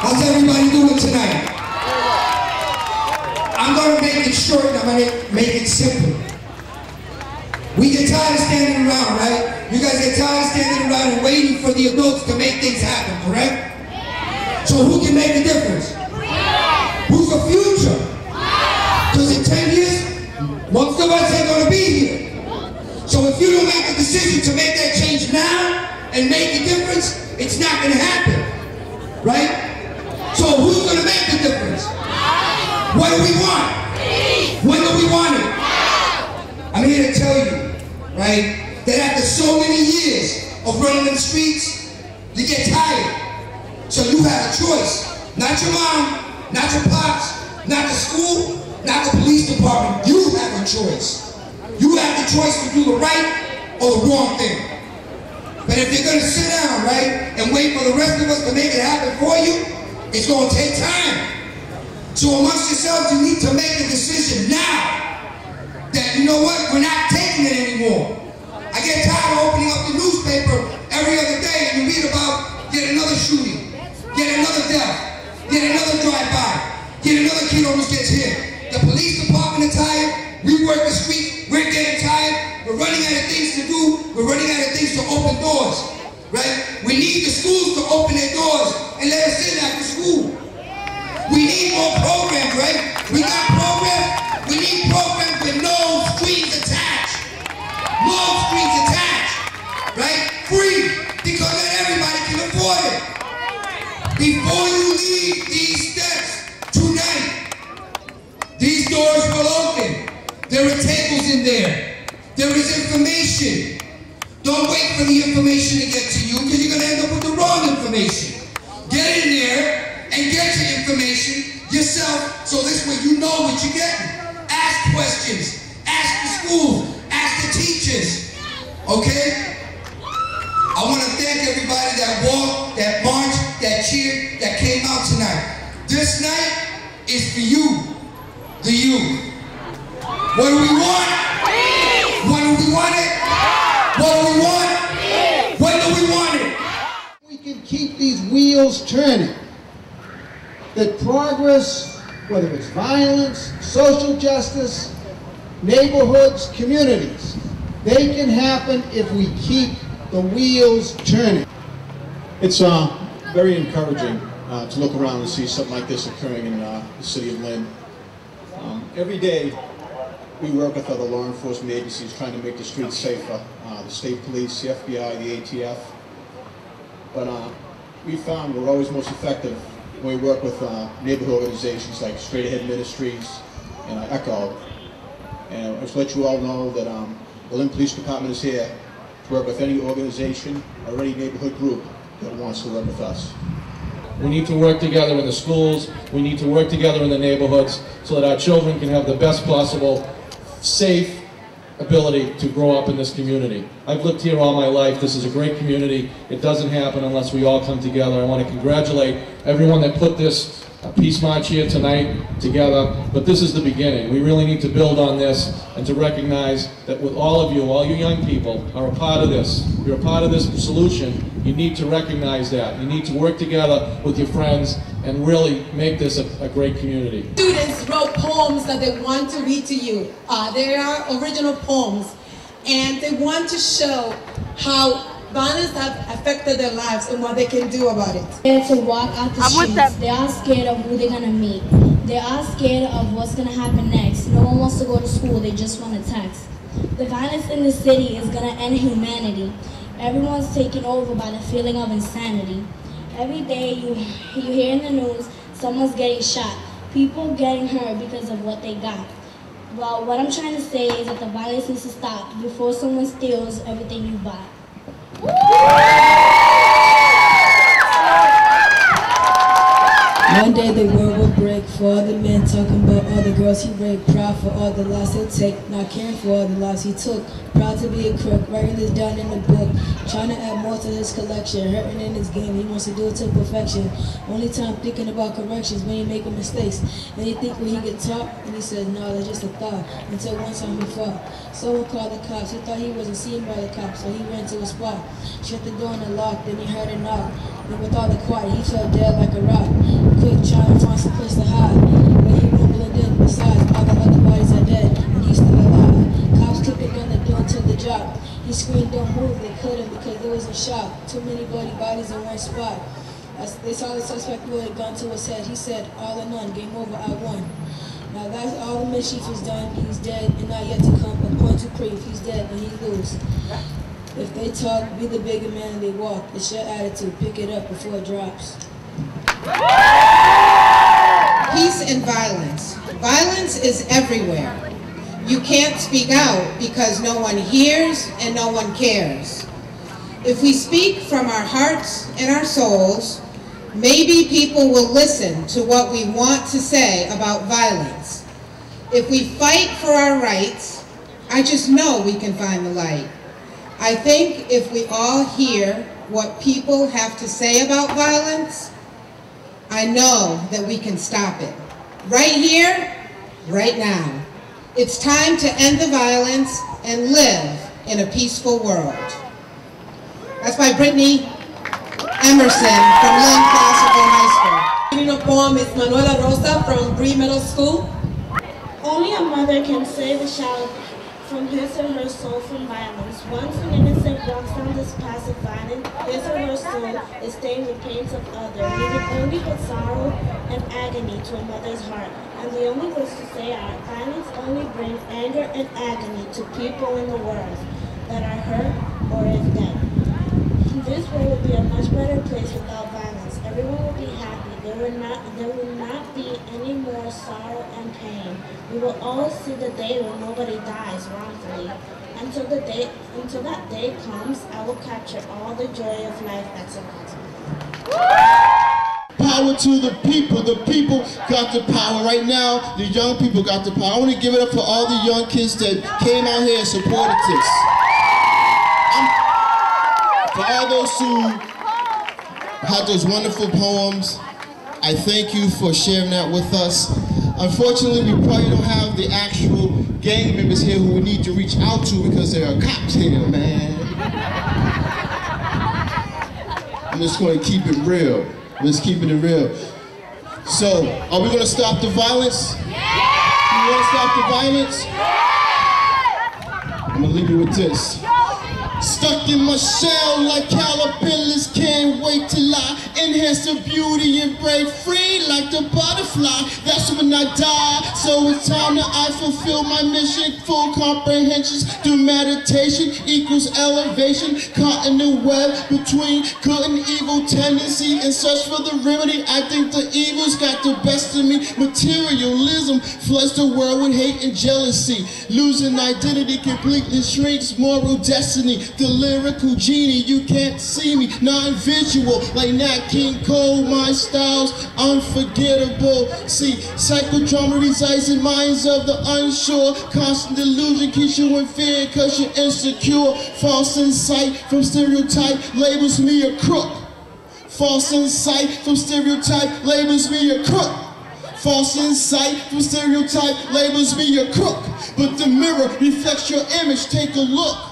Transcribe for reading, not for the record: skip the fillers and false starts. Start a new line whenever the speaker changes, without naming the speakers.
How's everybody doing tonight? I'm going to make it short and I'm going to make it simple. We get tired of standing around, right? You guys get tired of standing around and waiting for the adults to make things happen, correct? So who can make a difference? Who's the future? Because in 10 years, most of us ain't going to be here. So if you don't make a decision to make that change now and make a difference, it's not going to happen, right? So who's going to make the difference? What do we want? When do we want it? I'm here to tell you, right, that after so many years of running the streets, you get tired. So you have a choice. Not your mom, not your pops, not the school, not the police department. You have a choice. You have the choice to do the right or the wrong thing. But if you're going to sit down, right, and wait for the rest of us to make it happen for you, it's going to take time. So amongst yourselves, you need to make a decision now that, you know what, we're not taking it anymore. I get tired of opening up the newspaper every other day and you read about yet another shooting, yet another death, yet another drive-by, yet another kid almost gets hit. The police department is tired. We work the street, we're getting tired, we're running out of things to do, we're running out of things to open doors, right? We need the schools to open their doors and let us in after school. We need more programs, right? We got programs, we need programs with no strings attached. No strings attached, right? Free, because not everybody can afford it. Before you leave these steps tonight, these doors will open. There are tables in there. There is information. Don't wait for the information to get to you because you're going to end up with the wrong information. Get in there and get your information yourself so this way you know what you're getting. Ask questions. Ask the school. Ask the teachers. Okay? I want to thank everybody that walked, that marched, that cheered, that came out tonight. This night is for you, the youth. What do we want? When do we want it? What do we want? When do we want it?
We can keep these wheels turning. That progress, whether it's violence, social justice, neighborhoods, communities, they can happen if we keep the wheels turning.
It's very encouraging to look around and see something like this occurring in the city of Lynn. Every day, we work with other law enforcement agencies trying to make the streets safer, the state police, the FBI, the ATF. But we found we're always most effective when we work with neighborhood organizations like Straight Ahead Ministries and ECHO. And I'll just let you all know that the Lynn Police Department is here to work with any organization or any neighborhood group that wants to work with us.
We need to work together in the schools, we need to work together in the neighborhoods so that our children can have the best possible safe ability to grow up in this community. I've lived here all my life. This is a great community. It doesn't happen unless we all come together. I want to congratulate everyone that put this peace march here tonight together, but this is the beginning. We really need to build on this and to recognize that with all of you, all you young people are a part of this. You're a part of this solution. You need to recognize that. You need to work together with your friends and really make this a great community.
Students wrote poems that they want to read to you. They are original poems, and they want to show how violence have affected their lives and what they can do about it.
They're to walk out the streets. They are scared of who they're going to meet. They are scared of what's going to happen next. No one wants to go to school. They just want to text. The violence in the city is going to end humanity. Everyone's taken over by the feeling of insanity. Every day you hear in the news someone's getting shot. People getting hurt because of what they got. Well, what I'm trying to say is that the violence needs to stop before someone steals everything you buy.
One day the world will break for all the men talking about all the girls he raped. Proud for all the lives he'll take, not caring for all the lives he took. Proud to be a crook, writing this down in the book. Trying to add more to his collection, hurting in his game, he wants to do it to perfection. Only time thinking about corrections when he making mistakes. And he think when he get taught, and he said, no, that's just a thought. Until one time he fought. Someone called the cops, he thought he wasn't seen by the cops, so he ran to a spot. Shut the door and the lock, then he heard a knock. And with all the quiet, he fell dead like a rock. bodies in one spot. As they saw the suspect with a gun to his head, he said, "All or none, game over, I won." Now that's all the mischief is done, he's dead, and not yet to come, a point to prove, he's dead, and he lose. If they talk, be the bigger man and they walk. It's your attitude, pick it up before it drops.
Peace and violence. Violence is everywhere. You can't speak out because no one hears and no one cares. If we speak from our hearts and our souls, maybe people will listen to what we want to say about violence. If we fight for our rights, I just know we can find the light. I think if we all hear what people have to say about violence, I know that we can stop it. Right here, right now. It's time to end the violence and live in a peaceful world. That's by Brittany Emerson from Lynn Classical High School. Reading a poem is Manuela Rosa from Bree Middle School.
Only a mother can save a child from his or her soul from violence. Once an innocent walks down this path of violence, his or her soul is stained with pains of others, leaving only but sorrow and agony to a mother's heart. And the only words to say are, violence only brings anger and agony to people in the world that are hurt or is dead. This world would be a much better place without violence. Everyone would be happy. There would not be any more sorrow and pain. We will all see the day when nobody dies wrongfully. Until that day comes, I will capture all the joy of life that's about me.
Power to the people got the power. Right now, the young people got the power. I want to give it up for all the young kids that came out here and supported this. For all those who had those wonderful poems, I thank you for sharing that with us. Unfortunately, we probably don't have the actual gang members here who we need to reach out to because there are cops here, man. I'm just going to keep it real. Let's keep it real. So, are we going to stop the violence? Yeah! You want to stop the violence? Yeah! I'm going to leave you with this. Stuck in my shell like caterpillars, can't wait till I enhance the beauty and break free like the butterfly. That's when I die, so it's time that I fulfill my mission. Full comprehensions through meditation equals elevation. Caught in the web between good and evil tendency and search for the remedy. I think the evil's got the best of me. Materialism floods the world with hate and jealousy. Losing identity completely shrinks moral destiny. The lyrical genie, you can't see me, non-visual, like Nat King Cole, my style's unforgettable. See, psychodrama resides in minds of the unsure. Constant delusion keeps you in fear cause you're insecure. False insight from stereotype labels me a crook. False insight from stereotype labels me a crook. False insight from stereotype labels me a crook. But the mirror reflects your image, take a look.